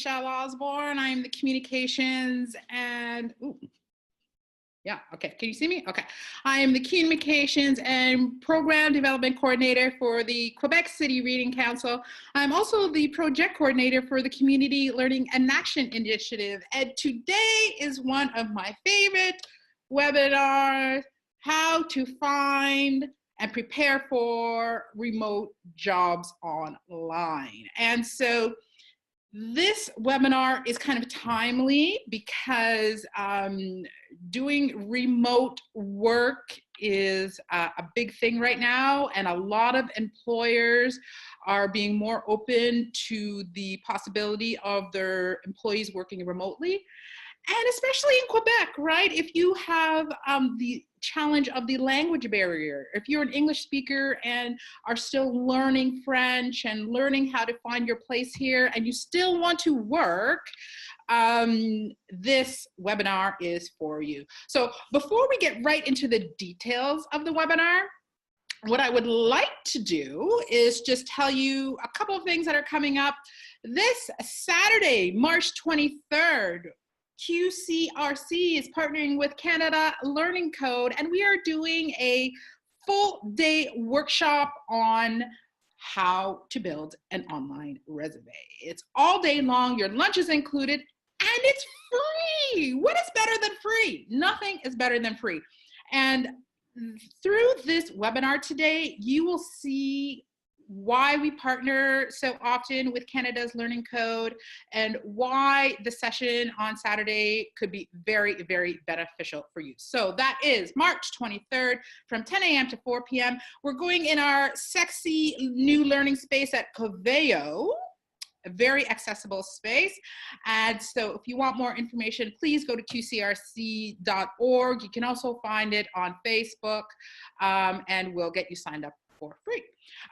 Michelle Osborne. I'm the communications and, yeah, okay. Can you see me? Okay. I am the Communications and Program Development Coordinator for the Quebec City Reading Council. I'm also the Project Coordinator for the Community Learning and Action Initiative. And today is one of my favorite webinars, how to find and prepare for remote jobs online. And so this webinar is kind of timely because doing remote work is a big thing right now, and a lot of employers are being more open to the possibility of their employees working remotely. And especially in Quebec, right? If you have the challenge of the language barrier, if you're an English speaker and are still learning French and learning how to find your place here, and you still want to work, this webinar is for you. So before we get right into the details of the webinar, what I would like to do is just tell you a couple of things that are coming up. This Saturday, March 23rd, QCRC is partnering with Canada Learning Code, and we are doing a full day workshop on how to build an online resume. It's all day long, your lunch is included, and it's free. What is better than free? Nothing is better than free. And through this webinar today, you will see why we partner so often with Canada's Learning Code and why the session on Saturday could be very, very beneficial for you. So that is March 23rd from 10 a.m. to 4 p.m. We're going in our sexy new learning space at Coveo, a very accessible space. And so if you want more information, please go to qcrc.org. You can also find it on Facebook, and we'll get you signed up for free.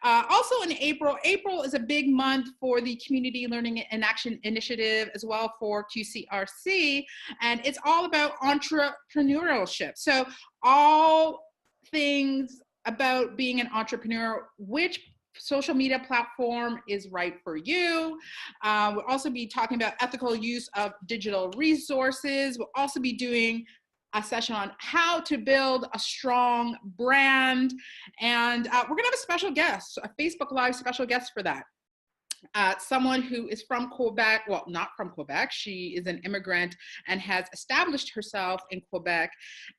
Also in April is a big month for the Community Learning and Action Initiative as well for QCRC, and it's all about entrepreneurship. So all things about being an entrepreneur, which social media platform is right for you. We'll also be talking about ethical use of digital resources. We'll also be doing a session on how to build a strong brand. And we're gonna have a special guest, a Facebook Live special guest for that. Someone who is from Quebec, well, not from Quebec, she is an immigrant and has established herself in Quebec,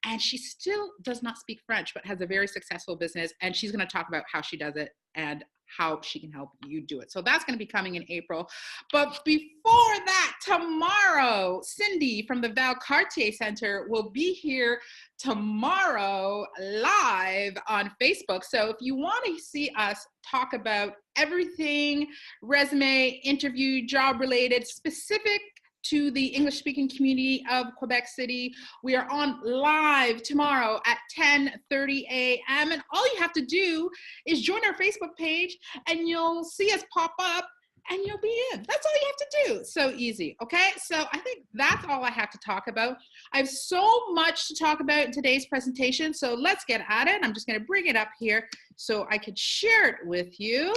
and she still does not speak French, but has a very successful business, and she's gonna talk about how she does it and how she can help you do it. So that's going to be coming in April. But before that, tomorrow, Cindy from the Val Cartier Center will be here tomorrow live on Facebook. So if you want to see us talk about everything resume, interview, job related, specific to the English-speaking community of Quebec City, we are on live tomorrow at 10:30 a.m. And all you have to do is join our Facebook page and you'll see us pop up and you'll be in. That's all you have to do. So easy, okay? So I think that's all I have to talk about. I have so much to talk about in today's presentation, so let's get at it. I'm just gonna bring it up here so I could share it with you.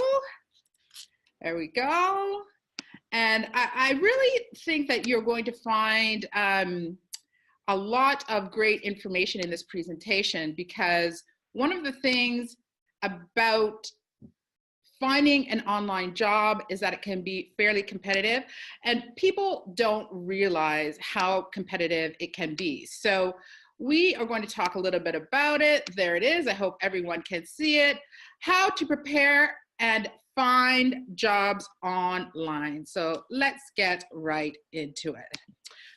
There we go. And I really think that you're going to find a lot of great information in this presentation, because one of the things about finding an online job is that it can be fairly competitive, and people don't realize how competitive it can be. So we are going to talk a little bit about it. There it is. I hope everyone can see it. How to prepare and find jobs online. So let's get right into it.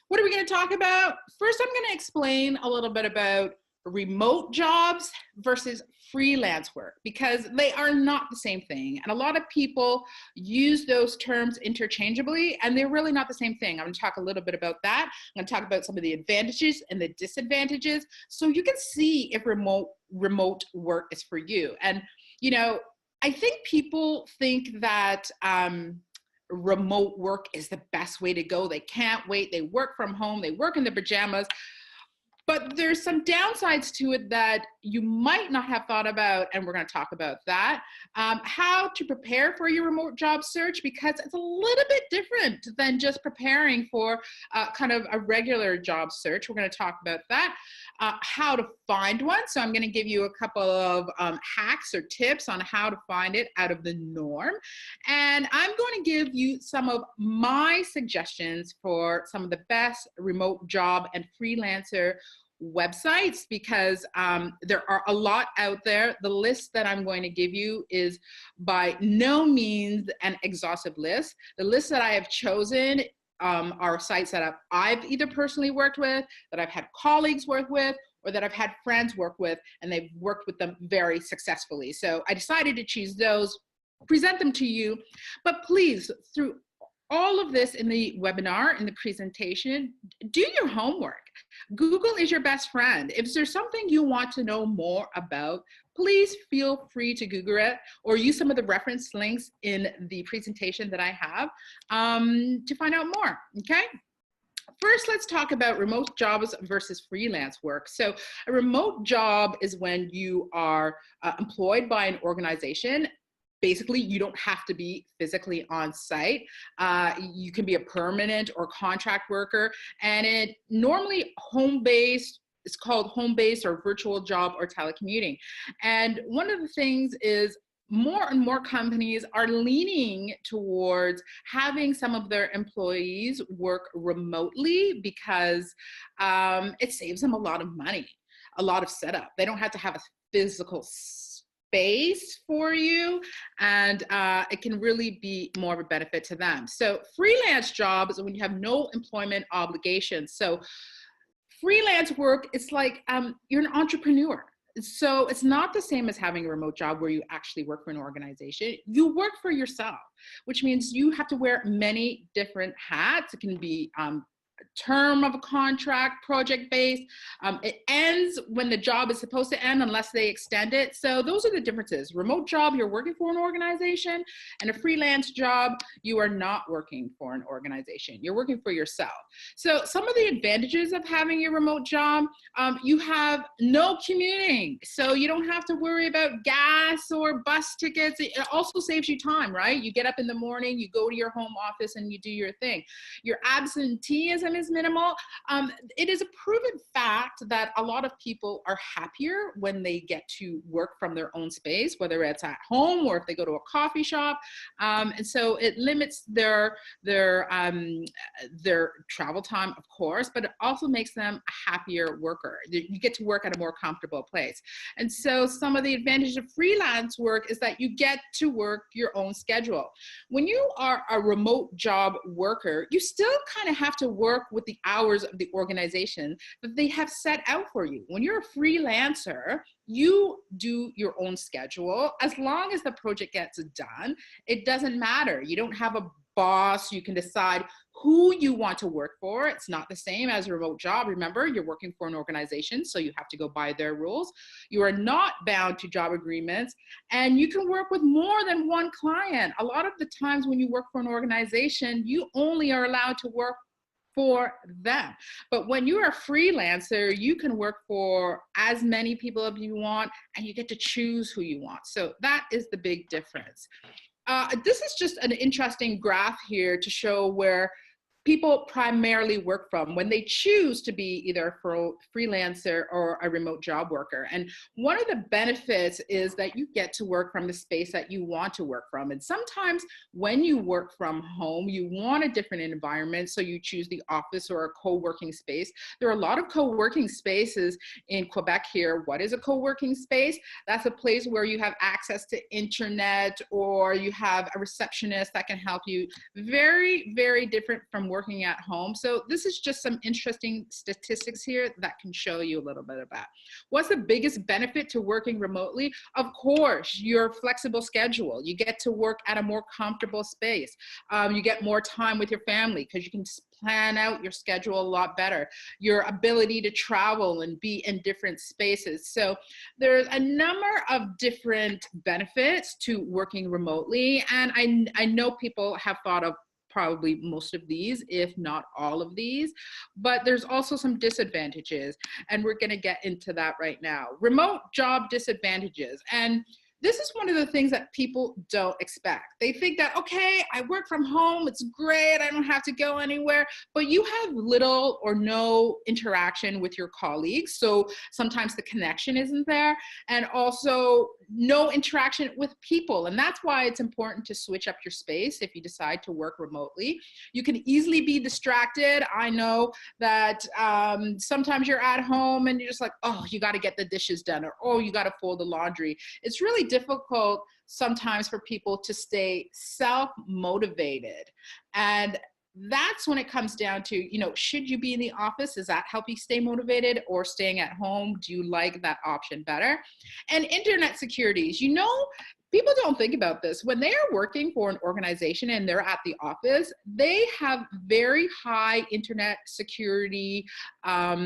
What are we going to talk about? First, I'm going to explain a little bit about remote jobs versus freelance work, because they are not the same thing. And a lot of people use those terms interchangeably, and they're really not the same thing. I'm going to talk a little bit about that. I'm going to talk about some of the advantages and the disadvantages so you can see if remote work is for you. And, you know, I think people think that remote work is the best way to go. They can't wait. They work from home. They work in their pajamas. But there's some downsides to it that you might not have thought about, and we're going to talk about that. How to prepare for your remote job search, because it's a little bit different than just preparing for kind of a regular job search. We're going to talk about that. How to find one. So I'm going to give you a couple of hacks or tips on how to find it out of the norm. And I'm going to give you some of my suggestions for some of the best remote job and freelancer websites, because there are a lot out there. The list that I'm going to give you is by no means an exhaustive list. The list that I have chosen are sites that I've either personally worked with, that I've had colleagues work with, or that I've had friends work with, and they've worked with them very successfully. So I decided to choose those, present them to you. But please, through all of this in the webinar, in the presentation, do your homework. Google is your best friend. If there's something you want to know more about, please feel free to Google it or use some of the reference links in the presentation that I have to find out more, okay? First, let's talk about remote jobs versus freelance work. So a remote job is when you are employed by an organization. Basically, you don't have to be physically on site. You can be a permanent or contract worker, and it normally home-based. It's called home-based or virtual job or telecommuting. And one of the things is more and more companies are leaning towards having some of their employees work remotely because it saves them a lot of money, a lot of setup. They don't have to have a physical space for you, and it can really be more of a benefit to them. So freelance jobs is when you have no employment obligations. So freelance work, it's like you're an entrepreneur. So it's not the same as having a remote job where you actually work for an organization. You work for yourself, which means you have to wear many different hats. It can be term of a contract, project-based. It ends when the job is supposed to end unless they extend it. So those are the differences. Remote job, you're working for an organization, and a freelance job, you are not working for an organization. You're working for yourself. So some of the advantages of having a remote job, you have no commuting. So you don't have to worry about gas or bus tickets. It also saves you time, right? You get up in the morning, you go to your home office and you do your thing. Your absenteeism is minimal. It is a proven fact that a lot of people are happier when they get to work from their own space, whether it's at home or if they go to a coffee shop. And so it limits their travel time, of course, but it also makes them a happier worker. You get to work at a more comfortable place. And so some of the advantages of freelance work is that you get to work your own schedule. When you are a remote job worker, you still kind of have to work with the hours of the organization that they have set out for you. When you're a freelancer, you do your own schedule. As long as the project gets done, it doesn't matter. You don't have a boss. You can decide who you want to work for. It's not the same as a remote job. Remember, you're working for an organization, so you have to go by their rules. You are not bound to job agreements, and you can work with more than one client. A lot of the times when you work for an organization, you only are allowed to work for them. But when you're a freelancer, you can work for as many people as you want, and you get to choose who you want. So that is the big difference. This is just an interesting graph here to show where people primarily work from when they choose to be either a freelancer or a remote job worker. And one of the benefits is that you get to work from the space that you want to work from. And sometimes when you work from home, you want a different environment, so you choose the office or a co-working space. There are a lot of co-working spaces in Quebec here. What is a co-working space? That's a place where you have access to internet, or you have a receptionist that can help you. Very, very different from working at home. So this is just some interesting statistics here that can show you a little bit about what's the biggest benefit to working remotely. Of course, your flexible schedule. You get to work at a more comfortable space. You get more time with your family because you can plan out your schedule a lot better. Your ability to travel and be in different spaces. So there's a number of different benefits to working remotely. And I know people have thought of probably most of these, if not all of these, but there's also some disadvantages, and we're going to get into that right now. Remote job disadvantages. And this is one of the things that people don't expect. They think that, okay, I work from home, it's great, I don't have to go anywhere, but you have little or no interaction with your colleagues. So sometimes the connection isn't there, and also no interaction with people. And that's why it's important to switch up your space if you decide to work remotely. You can easily be distracted. I know that sometimes you're at home and you're just like, oh, you got to get the dishes done, or oh, you got to fold the laundry. It's really difficult sometimes for people to stay self-motivated. And that's when it comes down to, you know, should you be in the office? Does that help you stay motivated, or staying at home? Do you like that option better? And internet securities, you know, people don't think about this. When they are working for an organization and they're at the office, they have very high internet security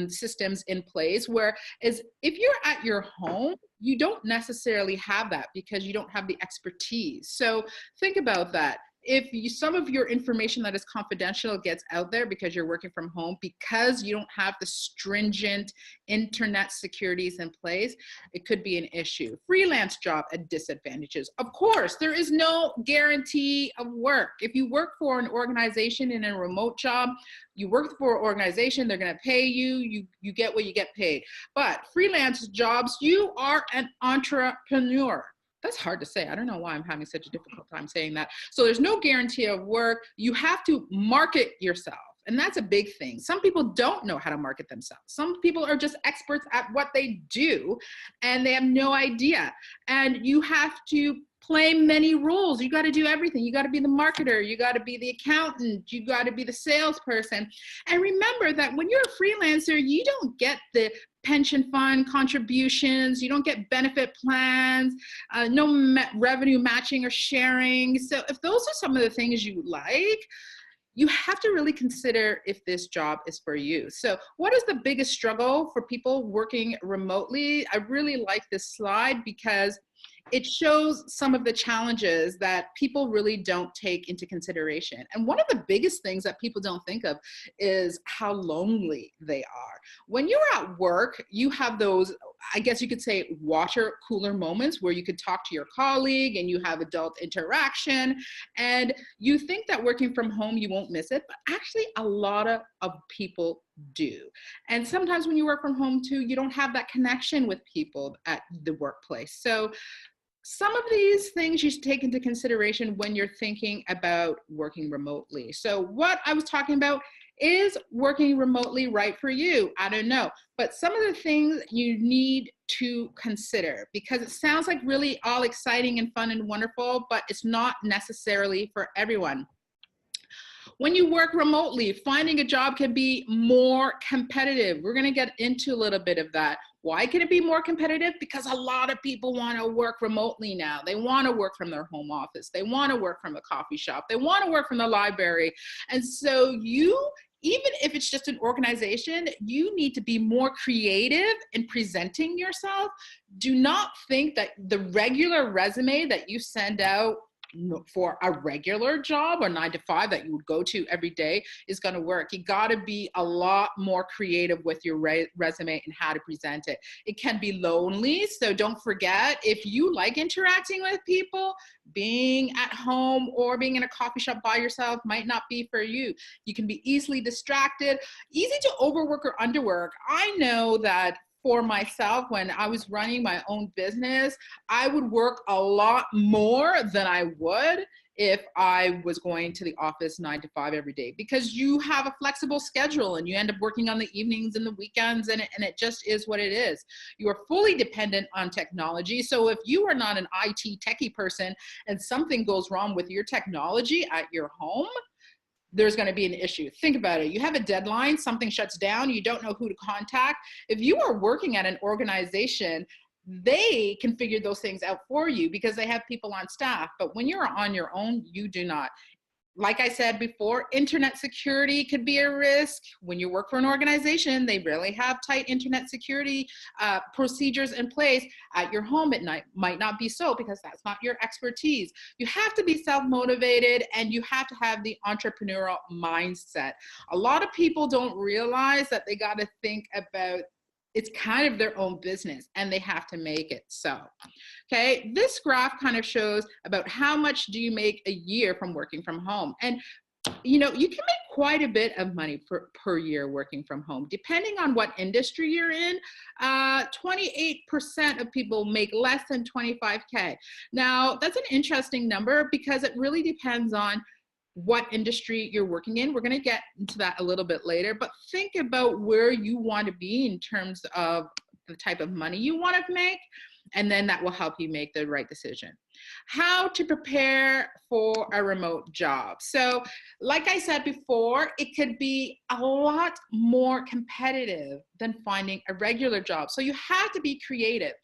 systems in place, whereas if you're at your home, you don't necessarily have that because you don't have the expertise. So think about that. If some of your information that is confidential gets out there because you're working from home, because you don't have the stringent internet securities in place, it could be an issue. Freelance job and disadvantages. Of course, there is no guarantee of work. If you work for an organization in a remote job, you work for an organization, they're gonna pay you, you get what you get paid. But freelance jobs, you are an entrepreneur. That's hard to say. I don't know why I'm having such a difficult time saying that. So there's no guarantee of work. You have to market yourself. And that's a big thing. Some people don't know how to market themselves. Some people are just experts at what they do and they have no idea. And you have to play many roles. You got to do everything. You got to be the marketer. You got to be the accountant. You got to be the salesperson. And remember that when you're a freelancer, you don't get the pension fund contributions, you don't get benefit plans, no revenue matching or sharing. So if those are some of the things you like, you have to really consider if this job is for you. So what is the biggest struggle for people working remotely? I really like this slide because it shows some of the challenges that people really don't take into consideration. And one of the biggest things that people don't think of is how lonely they are. When you're at work, you have those, I guess you could say, water cooler moments where you could talk to your colleague and you have adult interaction, and you think that working from home, you won't miss it, but actually a lot of people do. And sometimes when you work from home too, you don't have that connection with people at the workplace. So some of these things you should take into consideration when you're thinking about working remotely. So what I was talking about, is working remotely right for you? I don't know. But some of the things you need to consider, because it sounds like really all exciting and fun and wonderful, but it's not necessarily for everyone. When you work remotely, finding a job can be more competitive. We're going to get into a little bit of that. Why can it be more competitive? Because a lot of people want to work remotely now. They want to work from their home office. They want to work from a coffee shop. They want to work from the library. And so you, even if it's just an organization, you need to be more creative in presenting yourself. Do not think that the regular resume that you send out for a regular job or 9 to 5 that you would go to every day is going to work. You got to be a lot more creative with your resume and how to present it. It can be lonely, so don't forget, if you like interacting with people, being at home or being in a coffee shop by yourself might not be for you. You can be easily distracted, easy to overwork or underwork. I know that for myself, when I was running my own business, I would work a lot more than I would if I was going to the office 9 to 5 every day, because you have a flexible schedule and you end up working on the evenings and the weekends, and it just is what it is. You are fully dependent on technology. So if you are not an IT techie person and something goes wrong with your technology at your home, there's going to be an issue. Think about it. You have a deadline, something shuts down, you don't know who to contact. If you are working at an organization, they can figure those things out for you because they have people on staff. But when you're on your own, you do not. like I said before, internet security could be a risk. When you work for an organization, they really have tight internet security procedures in place. At your home at night might not be so, because that's not your expertise. You have to be self-motivated, and you have to have the entrepreneurial mindset. A lot of people don't realize that they got to think about, it's kind of their own business, and they have to make it so. Okay, this graph kind of shows about how much do you make a year from working from home. And you know, you can make quite a bit of money per year working from home, depending on what industry you're in. 28% of people make less than 25K. Now, that's an interesting number because it really depends on what industry you're working in. We're going to get into that a little bit later, but think about where you want to be in terms of the type of money you want to make, and then that will help you make the right decision. How to prepare for a remote job. So like I said before, it could be a lot more competitive than finding a regular job. So you have to be creative.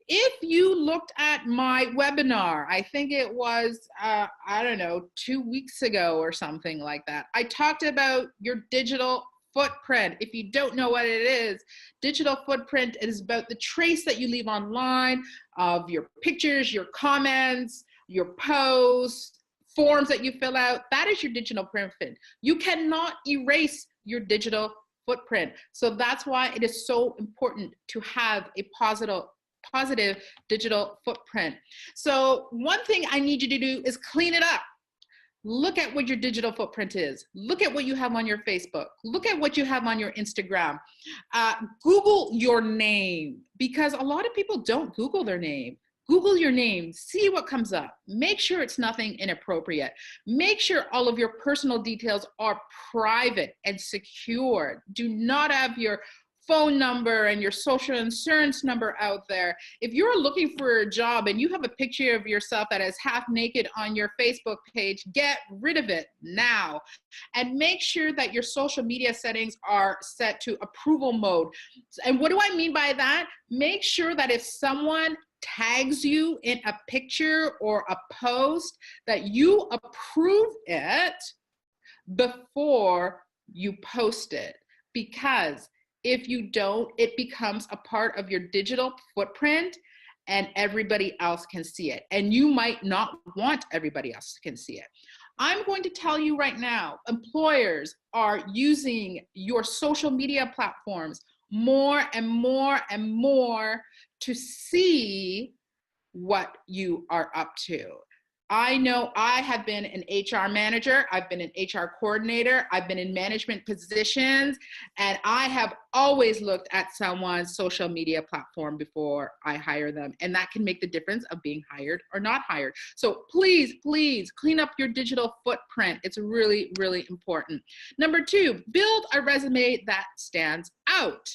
If you looked at my webinar, I think it was, I don't know, 2 weeks ago or something like that, I talked about your digital footprint. If you don't know what it is, digital footprint is about the trace that you leave online of your pictures, your comments, your posts, forms that you fill out. That is your digital footprint. You cannot erase your digital footprint. So that's why it is so important to have a positive digital footprint. So one thing I need you to do is clean it up. Look at what your digital footprint is. Look at what you have on your Facebook. Look at what you have on your Instagram. Google your name, because a lot of people don't Google their name. Google your name, see what comes up. Make sure it's nothing inappropriate. Make sure all of your personal details are private and secured. Do not have your phone number and your social insurance number out there. If you're looking for a job and you have a picture of yourself that is half naked on your Facebook page, get rid of it now. And make sure that your social media settings are set to approval mode. And what do I mean by that? Make sure that if someone tags you in a picture or a post, that you approve it before you post it. Because if you don't, it becomes a part of your digital footprint and everybody else can see it. And you might not want everybody else can see it. I'm going to tell you right now, employers are using your social media platforms more and more and more to see what you are up to. I know I have been an HR manager, I've been an HR coordinator, I've been in management positions, and I have always looked at someone's social media platform before I hire them. And that can make the difference of being hired or not hired. So please, please clean up your digital footprint. It's really, really important. Number 2, build a resume that stands out.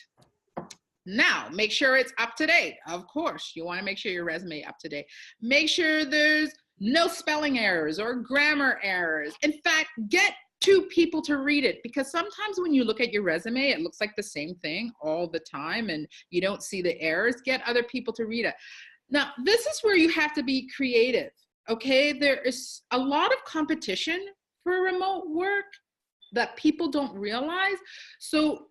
Now, make sure it's up to date. Of course, you want to make sure your resume is up to date. Make sure there's no spelling errors or grammar errors. In fact, get 2 people to read it, because sometimes when you look at your resume, it looks like the same thing all the time and you don't see the errors. Get other people to read it. Now, this is where you have to be creative, okay? There is a lot of competition for remote work that people don't realize. So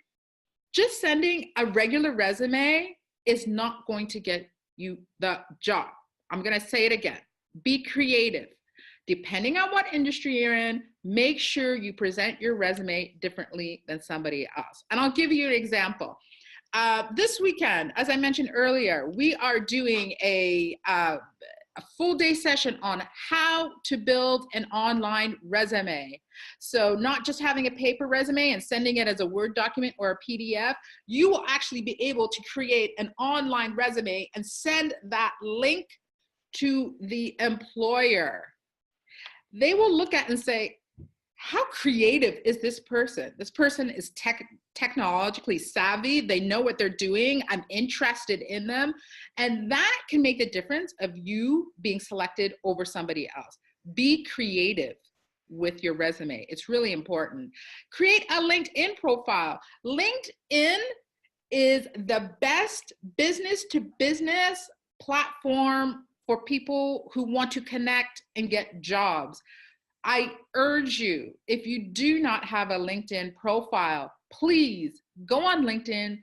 just sending a regular resume is not going to get you the job. I'm going to say it again. Be creative. Depending on what industry you're in, make sure you present your resume differently than somebody else. And I'll give you an example. This weekend, as I mentioned earlier, we are doing a full day session on how to build an online resume. So not just having a paper resume and sending it as a Word document or a PDF, you will actually be able to create an online resume and send that link to the employer. They will look at and say, how creative is this person? This person is technologically savvy. They know what they're doing. I'm interested in them. And that can make the difference of you being selected over somebody else. Be creative with your resume. It's really important. Create a LinkedIn profile. LinkedIn is the best business to business platform for people who want to connect and get jobs. I urge you, if you do not have a LinkedIn profile, please go on LinkedIn.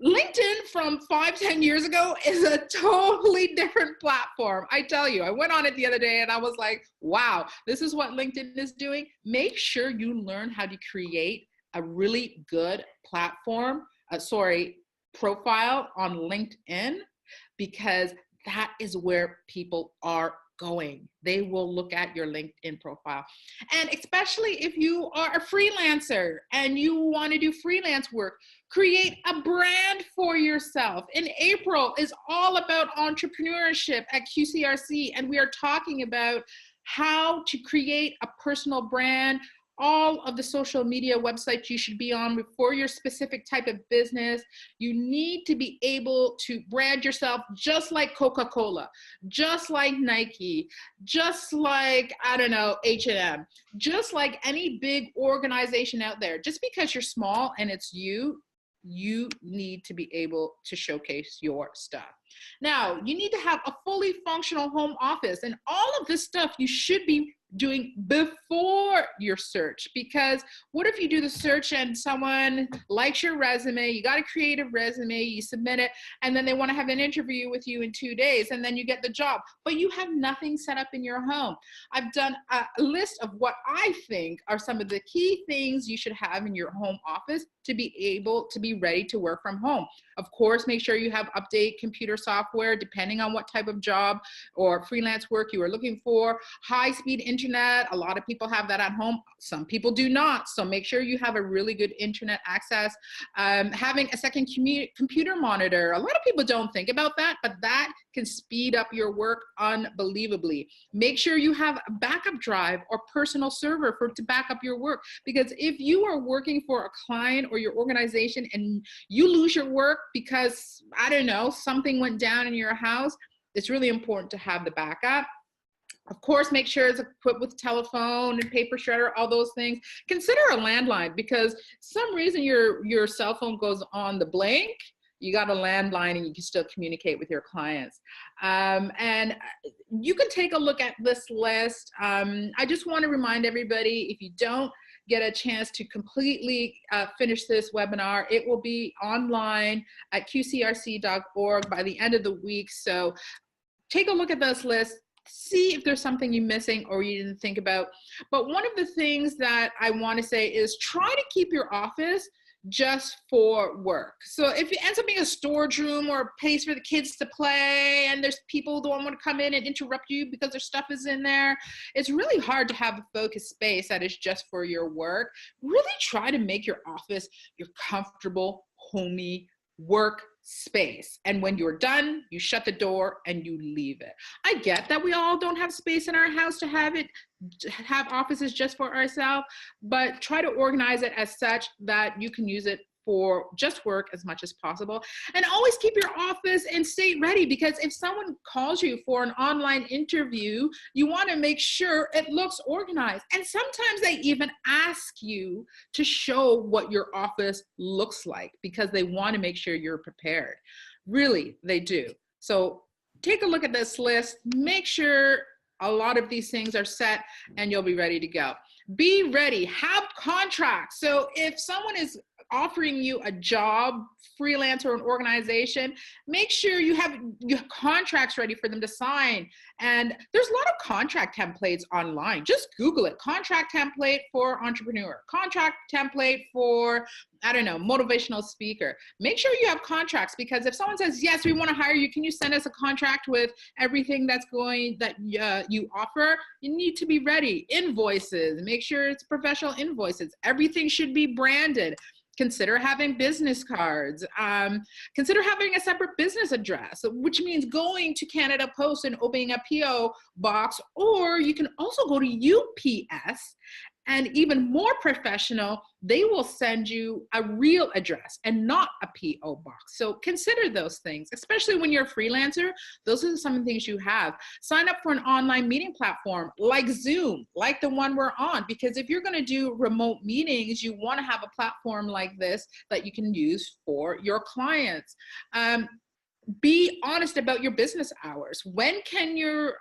LinkedIn from 5-10 years ago is a totally different platform. I tell you, I went on it the other day and I was like, wow, this is what LinkedIn is doing. Make sure you learn how to create a really good profile on LinkedIn, because that is where people are going. They will look at your LinkedIn profile. And especially if you are a freelancer and you want to do freelance work, create a brand for yourself. In April is all about entrepreneurship at QCRC, and we are talking about how to create a personal brand, all of the social media websites you should be on for your specific type of business. You need to be able to brand yourself just like Coca-Cola, just like Nike, just like, I don't know, H&M, just like any big organization out there. Just because you're small and it's you need to be able to showcase your stuff. Now, you need to have a fully functional home office, and all of this stuff you should be doing before your search, because what if you do the search and someone likes your resume, you got to create a resume, you submit it, and then they want to have an interview with you in 2 days, and then you get the job, but you have nothing set up in your home. I've done a list of what I think are some of the key things you should have in your home office to be able to be ready to work from home. Of course, make sure you have update computer software, depending on what type of job or freelance work you are looking for. High-speed internet, a lot of people have that at home. Some people do not. So make sure you have a really good internet access. Having a second computer monitor. A lot of people don't think about that, but that can speed up your work unbelievably. Make sure you have a backup drive or personal server to back up your work, because if you are working for a client or your organization and you lose your work because, I don't know, something went down in your house, it's really important to have the backup. Of course, make sure it's equipped with telephone and paper shredder, all those things. Consider a landline, because some reason your cell phone goes on the blink, you got a landline and you can still communicate with your clients. And you can take a look at this list. I just want to remind everybody, if you don't get a chance to completely finish this webinar, it will be online at qcrc.org by the end of the week. So take a look at this list, see if there's something you're missing or you didn't think about. But one of the things that I want to say is try to keep your office just for work. So if it ends up being a storage room or a place for the kids to play, and there's people who don't want to come in and interrupt you because their stuff is in there, it's really hard to have a focused space that is just for your work. Really try to make your office your comfortable, homey work space. And when you're done, you shut the door and you leave it. I get that we all don't have space in our house to have offices just for ourselves, but try to organize it as such that you can use it for just work as much as possible. And always keep your office and state ready, because if someone calls you for an online interview, you want to make sure it looks organized. And sometimes they even ask you to show what your office looks like, because they want to make sure you're prepared. Really, they do. So take a look at this list, make sure a lot of these things are set, and you'll be ready to go. Be ready, have contracts. So if someone is offering you a job, freelance, or an organization, make sure you have contracts ready for them to sign. And there's a lot of contract templates online. Just Google it. Contract template for entrepreneur, contract template for, I don't know, motivational speaker. Make sure you have contracts, because if someone says, yes, we want to hire you, can you send us a contract with everything that you offer? You need to be ready. Invoices, make sure it's professional invoices. Everything should be branded. Consider having business cards. Consider having a separate business address, which means going to Canada Post and opening a PO box, or you can also go to UPS. And even more professional, they will send you a real address and not a PO box. So consider those things, especially when you're a freelancer. Those are some of the things you have. Sign up for an online meeting platform like Zoom, like the one we're on, because if you're going to do remote meetings, you want to have a platform like this that you can use for your clients. Be honest about your business hours. When can your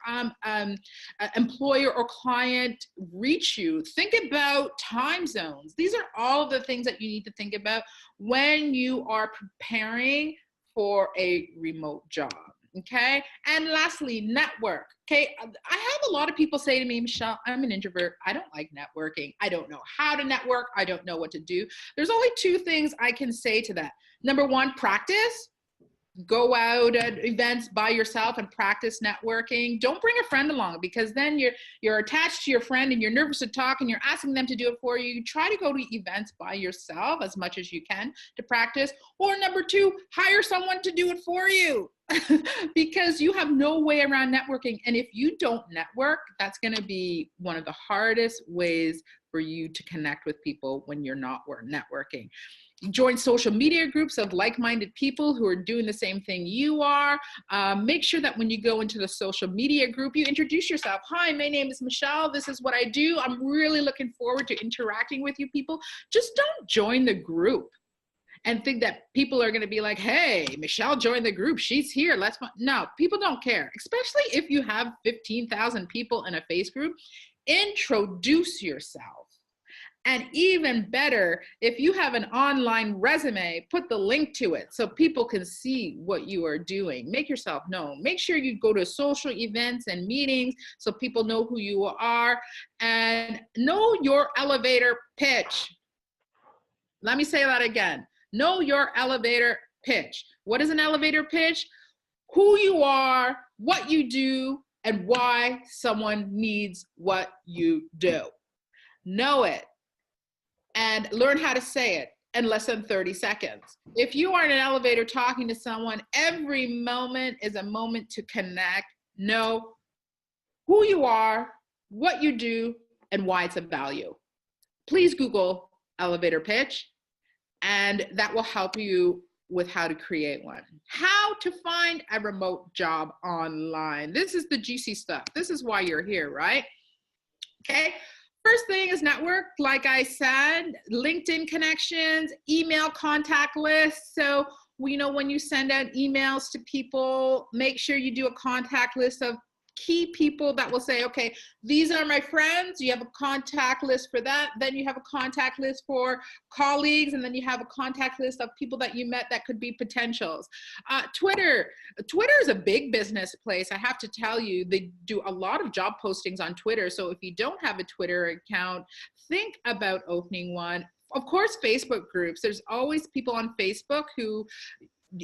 employer or client reach you? Think about time zones. These are all the things that you need to think about when you are preparing for a remote job. Okay. And lastly, network. Okay. I have a lot of people say to me, Michelle, I'm an introvert. I don't like networking. I don't know how to network. I don't know what to do. There's only two things I can say to that. Number one, practice. Go out at events by yourself and practice networking. Don't bring a friend along, because then you're attached to your friend and you're nervous to talk and you're asking them to do it for you. Try to go to events by yourself as much as you can to practice. Or number two, hire someone to do it for you because you have no way around networking. And if you don't network, that's going to be one of the hardest ways for you to connect with people when you're not networking. Join social media groups of like-minded people who are doing the same thing you are. Make sure that when you go into the social media group, you introduce yourself. Hi, my name is Michelle. This is what I do. I'm really looking forward to interacting with you people. Just don't join the group and think that people are going to be like, hey, Michelle joined the group. She's here. Let's no, people don't care, especially if you have 15,000 people in a face group. Introduce yourself. And even better, if you have an online resume, put the link to it so people can see what you are doing. Make yourself known. Make sure you go to social events and meetings so people know who you are, and know your elevator pitch. Let me say that again. Know your elevator pitch. What is an elevator pitch? Who you are, what you do, and why someone needs what you do. Know it. And learn how to say it in less than 30 seconds. If you are in an elevator talking to someone, every moment is a moment to connect. Know who you are, what you do, and why it's of value. Please Google elevator pitch, and that will help you with how to create one. How to find a remote job online. This is the juicy stuff. This is why you're here, right? Okay. First thing is network, like I said, LinkedIn connections, email contact lists. So, when you send out emails to people, make sure you do a contact list of key people that will say, okay, these are my friends. You have a contact list for that. Then you have a contact list for colleagues, and then you have a contact list of people that you met that could be potentials. Twitter is a big business place. I have to tell you, they do a lot of job postings on Twitter. So if you don't have a Twitter account, think about opening one. Of course, Facebook groups. There's always people on Facebook who,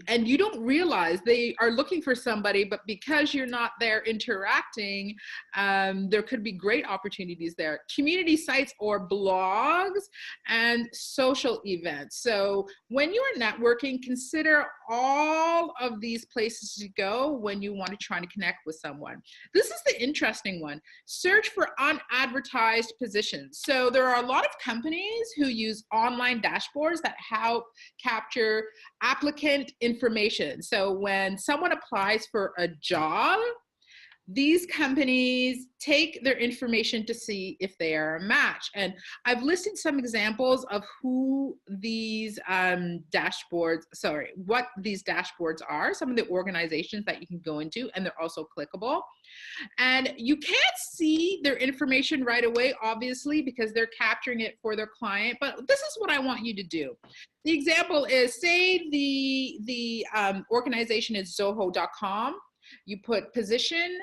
and you don't realize they are looking for somebody, but because you're not there interacting, there could be great opportunities there. Community sites or blogs and social events. So when you are networking, consider all of these places to go when you want to try to connect with someone. This is the interesting one. Search for unadvertised positions. So there are a lot of companies who use online dashboards that help capture applicant information. So when someone applies for a job, these companies take their information to see if they are a match. And I've listed some examples of who these what these dashboards are, some of the organizations that you can go into, and they're also clickable. And you can't see their information right away, obviously, because they're capturing it for their client. But this is what I want you to do. The example is, say the organization is Zoho.com. You put position,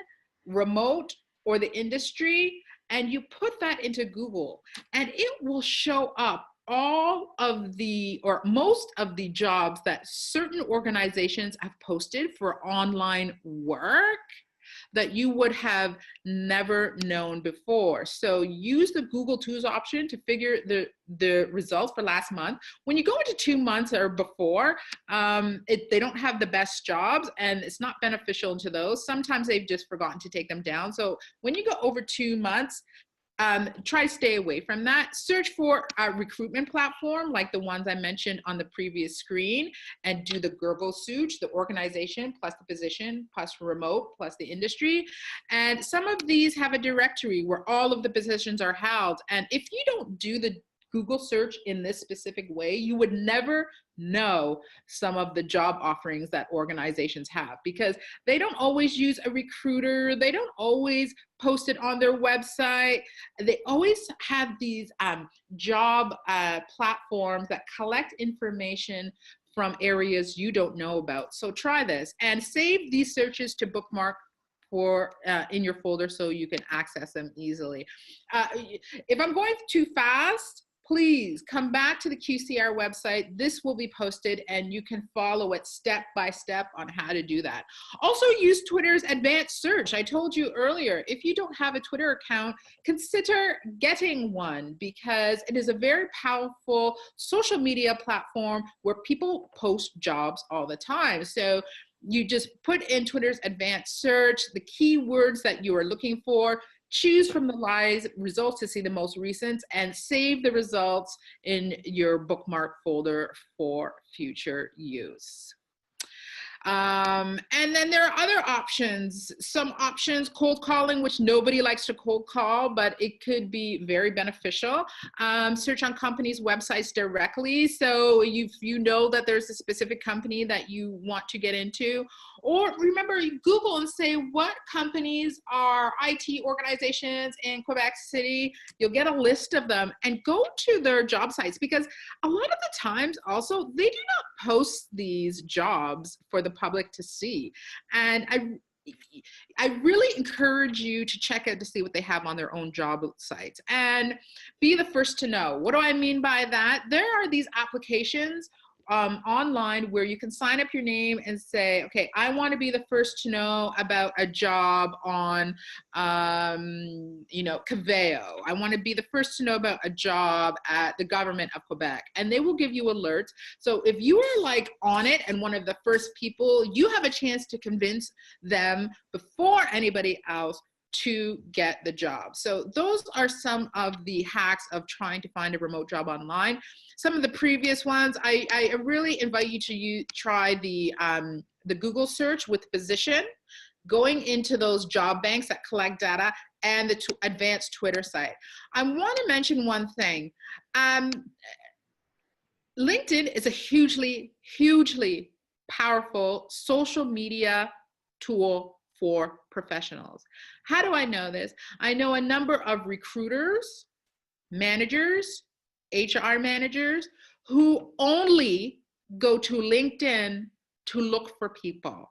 remote, or the industry, and you put that into Google, and it will show up all of the, or most of the jobs that certain organizations have posted for online work that you would have never known before. So use the Google Tools option to figure the results for last month. When you go into 2 months or before, they don't have the best jobs, and it's not beneficial to those. Sometimes they've just forgotten to take them down. So when you go over 2 months, try to stay away from that. Search for a recruitment platform like the ones I mentioned on the previous screen, and do the Google search, the organization plus the position plus remote plus the industry. And some of these have a directory where all of the positions are held. And if you don't do the Google search in this specific way, you would never know some of the job offerings that organizations have, because they don't always use a recruiter. They don't always post it on their website. They always have these job platforms that collect information from areas you don't know about. So try this and save these searches to bookmark for in your folder so you can access them easily. If I'm going too fast, please come back to the QCR website. This will be posted and you can follow it step by step on how to do that. Also use Twitter's advanced search. I told you earlier, if you don't have a Twitter account, consider getting one, because it is a very powerful social media platform where people post jobs all the time. So you just put in Twitter's advanced search, the keywords that you are looking for, choose from the live results to see the most recent, and save the results in your bookmark folder for future use. And then there are other options. Some options, cold calling, which nobody likes to cold call, but it could be very beneficial. Search on companies' websites directly. So you know that there's a specific company that you want to get into. Or remember, you Google and say, what companies are IT organizations in Quebec City? You'll get a list of them and go to their job sites, because a lot of the times also, they do not post these jobs for the public to see. And I really encourage you to check out to see what they have on their own job sites and be the first to know. What do I mean by that? There are these applications online where you can sign up your name and say, okay, I want to be the first to know about a job on, Caveo. I want to be the first to know about a job at the government of Quebec, and they will give you alerts. So if you are like on it and one of the first people, you have a chance to convince them before anybody else to get the job. So those are some of the hacks of trying to find a remote job online. Some of the previous ones, I really invite you to try the Google search with position, going into those job banks that collect data, and the advanced Twitter site. I want to mention one thing. LinkedIn is a hugely, hugely powerful social media tool for professionals. How do I know this? I know a number of recruiters, managers, HR managers who only go to LinkedIn to look for people.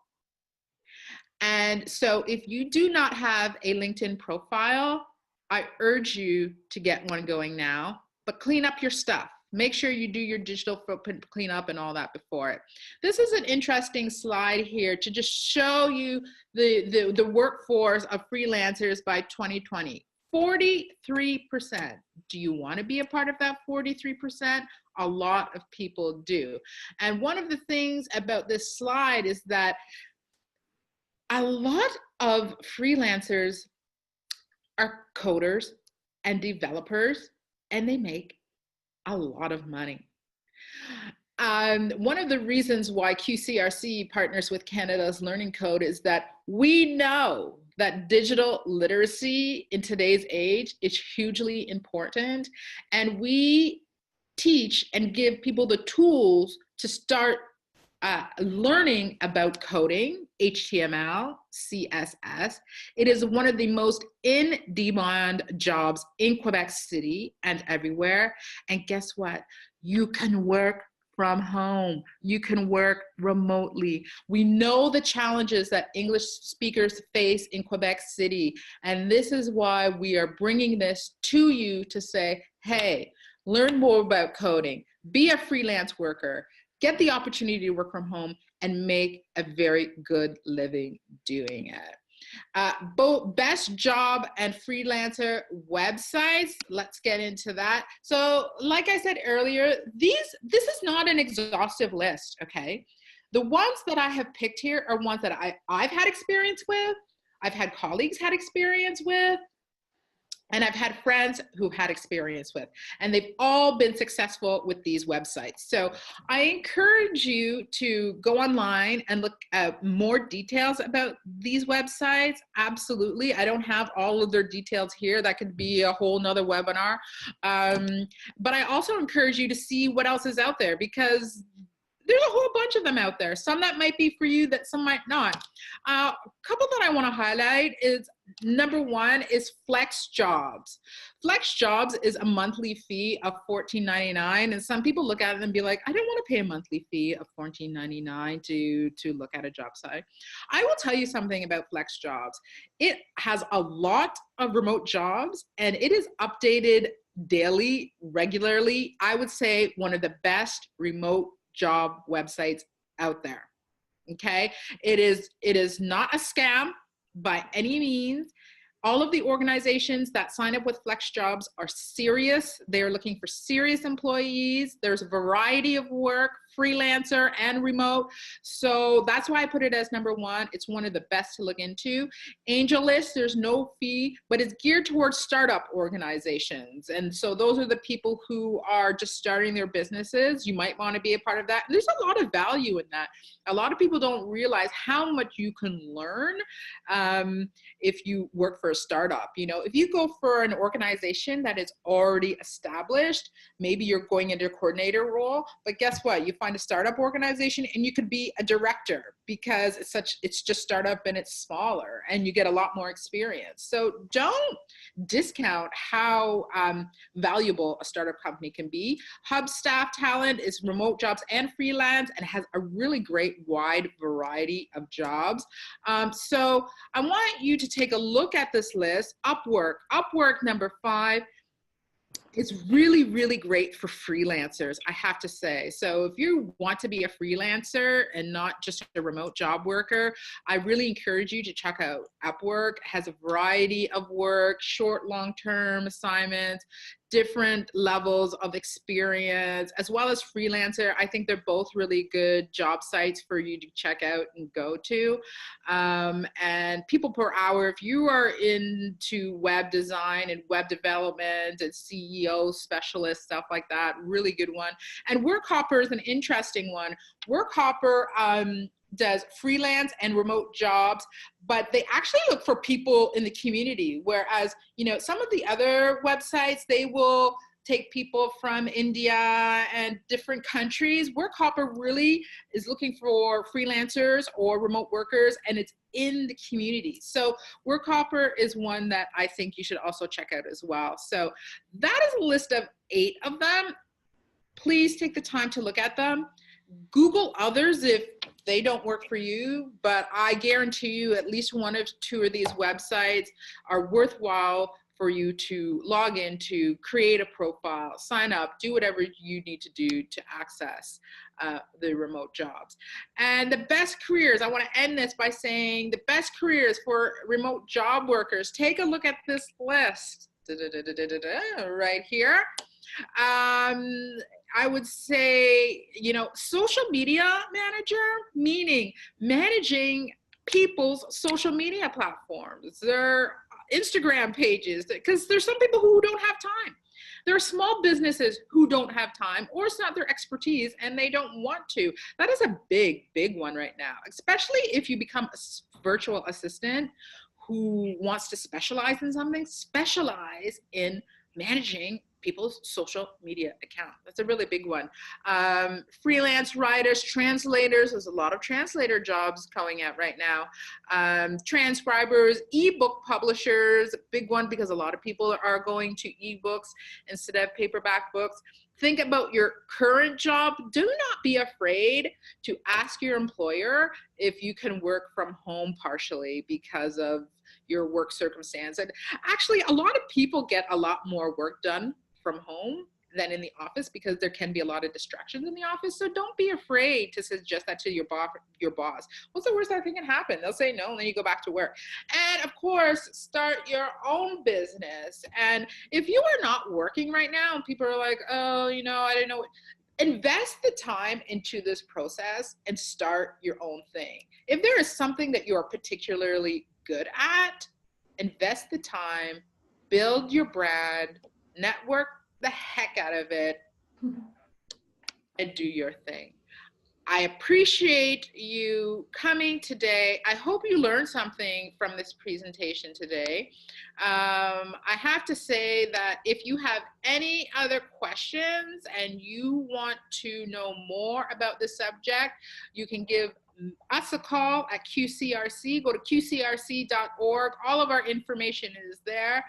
And so if you do not have a LinkedIn profile, I urge you to get one going now, but clean up your stuff. Make sure you do your digital footprint cleanup and all that before it. This is an interesting slide here to just show you the workforce of freelancers by 2020. 43%. Do you want to be a part of that 43%? A lot of people do. And one of the things about this slide is that a lot of freelancers are coders and developers, and they make a lot of money. One of the reasons why QCRC partners with Canada's Learning Code is that we know that digital literacy in today's age is hugely important, and we teach and give people the tools to start learning about coding, HTML, CSS. It is one of the most in-demand jobs in Quebec City and everywhere. And guess what? You can work from home. You can work remotely. We know the challenges that English speakers face in Quebec City. And this is why we are bringing this to you to say, hey, learn more about coding, be a freelance worker, get the opportunity to work from home, and make a very good living doing it. Both best job and freelancer websites, let's get into that. So like I said earlier, this is not an exhaustive list, okay? The ones that I have picked here are ones that I've had experience with, I've had colleagues had experience with, and I've had friends who had experience with, and they've all been successful with these websites. So I encourage you to go online and look at more details about these websites. Absolutely. I don't have all of their details here. That could be a whole nother webinar. But I also encourage you to see what else is out there, because there's a whole bunch of them out there. Some that might be for you, that some might not. A couple that I want to highlight is, number one is Flex Jobs. Flex Jobs is a monthly fee of $14.99, and some people look at it and be like, I don't want to pay a monthly fee of $14.99 to look at a job site. I will tell you something about Flex Jobs. It has a lot of remote jobs, and it is updated daily, regularly. I would say one of the best remote job websites out there. Okay, it is not a scam by any means. All of the organizations that sign up with Flex Jobs are serious. They're looking for serious employees. There's a variety of work, freelancer and remote. So that's why I put it as number one. It's one of the best to look into. AngelList, there's no fee, but it's geared towards startup organizations. And so those are the people who are just starting their businesses. You might want to be a part of that. There's a lot of value in that. A lot of people don't realize how much you can learn if you work for a startup. You know, if you go for an organization that is already established, maybe you're going into a coordinator role, but guess what? You find a startup organization and you could be a director, because it's just startup and it's smaller and you get a lot more experience. So don't discount how valuable a startup company can be. Hub Staff Talent is remote jobs and freelance, and has a really great wide variety of jobs. So I want you to take a look at this list. Upwork number 5. It's really, really great for freelancers, I have to say. So if you want to be a freelancer and not just a remote job worker, I really encourage you to check out Upwork. It has a variety of work, short, long-term assignments, different levels of experience, as well as freelancer. I think they're both really good job sites for you to check out and go to. And people per hour, if you are into web design and web development and CEO specialist, stuff like that, really good one. And Workhopper is an interesting one. Workhopper does freelance and remote jobs, but they actually look for people in the community. Whereas, you know, some of the other websites, they will take people from India and different countries. Workhopper really is looking for freelancers or remote workers, and it's in the community. So Workhopper is one that I think you should also check out as well. So that is a list of 8 of them. Please take the time to look at them. Google others if they don't work for you, but I guarantee you at least one of 2 of these websites are worthwhile for you to log into, create a profile, sign up, do whatever you need to do to access the remote jobs. And the best careers, I want to end this by saying the best careers for remote job workers. Take a look at this list right here. I would say, you know, social media manager, meaning managing people's social media platforms, their Instagram pages, because there's some people who don't have time. There are small businesses who don't have time, or it's not their expertise and they don't want to. That is a big, big one right now, especially if you become a virtual assistant who wants to specialize in something. Specialize in managing people's social media account. That's a really big one. Freelance writers, translators, there's a lot of translator jobs going out right now. Transcribers, ebook publishers, big one because a lot of people are going to ebooks instead of paperback books. Think about your current job. Do not be afraid to ask your employer if you can work from home partially because of your work circumstance. And actually, a lot of people get a lot more work done from home than in the office because there can be a lot of distractions in the office. So don't be afraid to suggest that to your boss. What's the worst that can happen? They'll say no, and then you go back to work. And of course, start your own business. And if you are not working right now and people are like, oh, you know, I didn't know, invest the time into this process and start your own thing. If there is something that you are particularly good at, invest the time build your brand, network the heck out of it, and do your thing. I appreciate you coming today. I hope you learned something from this presentation today. I have to say that if you have any other questions and you want to know more about the subject, you can give us a call at QCRC. Go to qcrc.org. All of our information is there.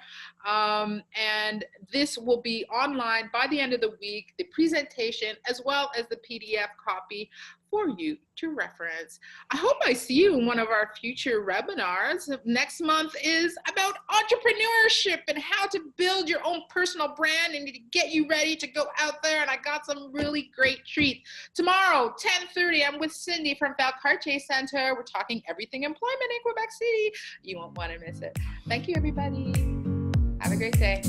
And this will be online by the end of the week, the presentation, as well as the PDF copy for you to reference. I hope I see you in one of our future webinars. Next month is about entrepreneurship and how to build your own personal brand and to get you ready to go out there. And I got some really great treats. Tomorrow, 10:30, I'm with Cindy from Valcartier Center. We're talking everything employment in Quebec City. You won't want to miss it. Thank you, everybody. Have a great day.